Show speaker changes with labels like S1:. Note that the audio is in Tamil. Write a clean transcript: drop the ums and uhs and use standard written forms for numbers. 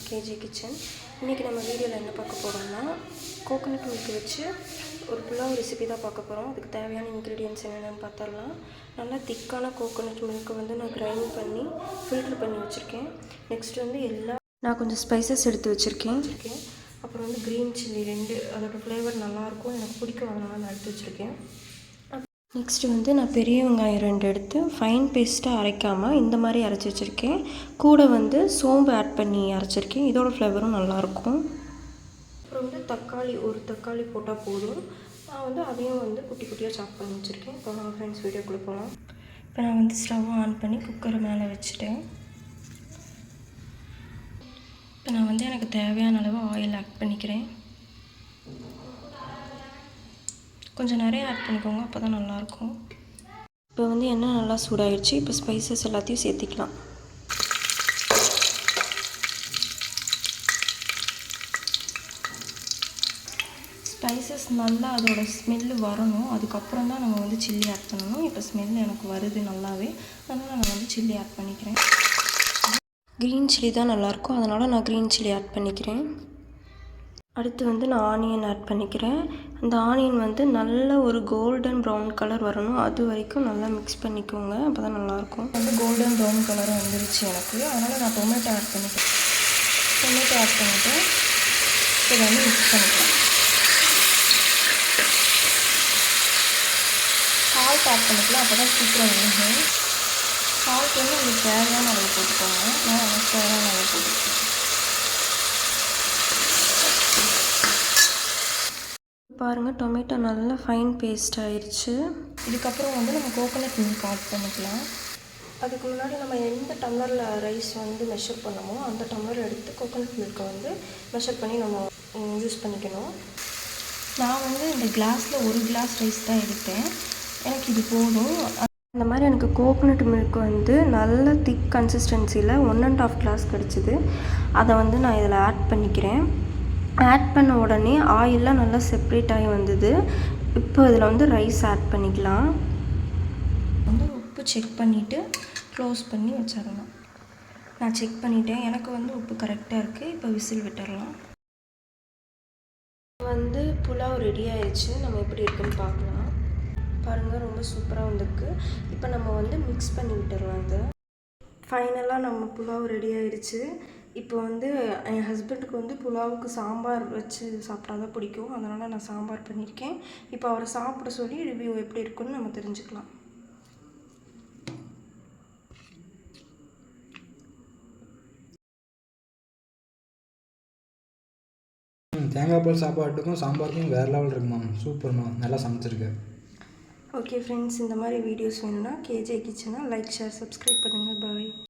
S1: K J kitchen. இன்றைக்கி நம்ம வீடியோவில் என்ன பார்க்க போகிறோம்னா, கோகோனட் மில்க் வச்சு ஒரு புலாவ் ரெசிபி தான் பார்க்க போகிறோம். அதுக்கு தேவையான இன்க்ரீடியன்ட்ஸ் என்னென்னு பார்த்துடலாம். நல்லா திக்கான கோகோனட் மில்க்கை வந்து நான் கிரைண்ட் பண்ணி ஃபில்ட்ரு பண்ணி வச்சுருக்கேன். நெக்ஸ்ட் வந்து நான் கொஞ்சம் ஸ்பைசஸ் எடுத்து வச்சுருக்கேன். அப்புறம் வந்து க்ரீன் சில்லி 2, அதோடய ஃப்ளேவர் நல்லாயிருக்கும், எனக்கு பிடிக்கும், அதனால் நான் எடுத்து வச்சுருக்கேன். நெக்ஸ்ட்டு வந்து நான் பெரிய வெங்காயம் 2 எடுத்து ஃபைன் பேஸ்ட்டாக அரைக்காமல் இந்த மாதிரி அரைச்சி வச்சுருக்கேன். கூட வந்து சோம்பு ஆட் பண்ணி அரைச்சிருக்கேன். இதோட ஃப்ளேவரும் நல்லாயிருக்கும். அப்புறம் வந்து ஒரு தக்காளி போட்டால் போதும். நான் வந்து அதையும் வந்து குட்டி குட்டியாக சாப் பண்ணி வச்சுருக்கேன். இப்போ நான் ஃப்ரெண்ட்ஸ் வீடியோக்குள்ளே போகலாம். இப்போ நான் வந்து ஸ்டவ் ஆன் பண்ணி குக்கரை மேலே வச்சுட்டேன். இப்போ நான் வந்து எனக்கு தேவையான அளவு ஆயில் ஆட் பண்ணிக்கிறேன். கொஞ்சம் நிறைய ஆட் பண்ணிக்கோங்க, அப்போ தான் நல்லாயிருக்கும். இப்போ வந்து எண்ணெய் நல்லா சூடாகிடுச்சு. இப்போ ஸ்பைசஸ் எல்லாத்தையும் சேர்த்திக்கலாம். ஸ்பைசஸ் நல்லா அதோட ஸ்மெல்லு வரணும், அதுக்கப்புறம் தான் நம்ம வந்து சில்லி ஆட் பண்ணணும். இப்போ ஸ்மெல் எனக்கு வருது நல்லாவே, அதனால் நான் வந்து சில்லி ஆட் பண்ணிக்கிறேன். க்ரீன் சில்லி தான் நல்லாயிருக்கும், அதனால் நான் க்ரீன் சில்லி ஆட் பண்ணிக்கிறேன். அடுத்து வந்து நான் ஆனியன் ஆட் பண்ணிக்கிறேன். அந்த ஆனியன் வந்து நல்ல ஒரு கோல்டன் ப்ரௌன் கலர் வரணும், அது வரைக்கும் நல்லா மிக்ஸ் பண்ணிக்கோங்க, அப்போ தான் நல்லாயிருக்கும். வந்து கோல்டன் ப்ரௌன் கலர் வந்துருச்சு எனக்கு, அதனால் நான் டொமேட்டோ ஆட் பண்ணிக்கிறேன். டொமேட்டோ ஆட் பண்ணிவிட்டு இதை வந்து மிக்ஸ் பண்ணிக்கலாம். சால்ட் ஆட் பண்ணிக்கலாம், அப்போ தான் சீக்கிரம் வேணும். சால்ட் வந்து உங்களுக்கு தேவையான அளவு போட்டுக்கோங்க, நான் எனக்கு தேவையான அளவு போட்டுக்கிறேன். பாருங்கள், டொமேட்டோ நல்லா ஃபைன் பேஸ்ட் ஆயிடுச்சு. இதுக்கப்புறம் வந்து நம்ம கோகோனட் மில்க் ஆட் பண்ணிக்கலாம். அதுக்கு முன்னாடி நம்ம எந்த டம்ளரில் ரைஸ் வந்து மெஷர் பண்ணமோ அந்த டம்ளர் எடுத்து கோகோனட் மில்க்கை வந்து மெஷர் பண்ணி நம்ம யூஸ் பண்ணிக்கணும். நான் வந்து இந்த கிளாஸில் 1 கிளாஸ் ரைஸ் தான் எடுத்தேன், எனக்கு இது போதும். அந்த மாதிரி எனக்கு கோகோனட் மில்க் வந்து நல்ல திக் கன்சிஸ்டன்சியில் 1.5 கிளாஸ் கிடச்சிது. அதை வந்து நான் இதில் ஆட் பண்ணிக்கிறேன். ஆட் பண்ண உடனே ஆயிலெலாம் நல்லா செப்ரேட் ஆகி வந்தது. இப்போ இதில் வந்து ரைஸ் ஆட் பண்ணிக்கலாம். வந்து உப்பு செக் பண்ணிவிட்டு க்ளோஸ் பண்ணி வச்சிடலாம். நான் செக் பண்ணிட்டேன், எனக்கு வந்து உப்பு கரெக்டாக இருக்குது. இப்போ விசில் விட்டுடலாம். வந்து புலாவ் ரெடி ஆயிடுச்சு. நம்ம எப்படி இருக்குன்னு பார்க்கலாம். பாருங்கள், ரொம்ப சூப்பராக வந்திருக்கு. இப்போ நம்ம வந்து மிக்ஸ் பண்ணி விட்டுடலாம். அது ஃபைனலாக நம்ம புலாவ் ரெடி ஆயிடுச்சு. இப்போ வந்து என் ஹஸ்பண்டுக்கு வந்து புலாவுக்கு சாம்பார் வச்சு சாப்பிட்டா தான் பிடிக்கும், அதனால் நான் சாம்பார் பண்ணியிருக்கேன். இப்போ அவரை சாப்பிட சொல்லி ரிவ்யூ எப்படி இருக்குன்னு நம்ம தெரிஞ்சுக்கலாம்.
S2: தேங்காய் பால் சாப்பாட்டுக்கும் சாம்பாருக்கும் வேறு லெவல் இருக்குமா, சூப்பர்மா, நல்லா சமைச்சிருக்கு.
S1: ஓகே ஃப்ரெண்ட்ஸ், இந்த மாதிரி வீடியோஸ் வேணும்னா கேஜே கிச்சனை லைக், ஷேர், சப்ஸ்கிரைப் பண்ணுங்கள். பாய்.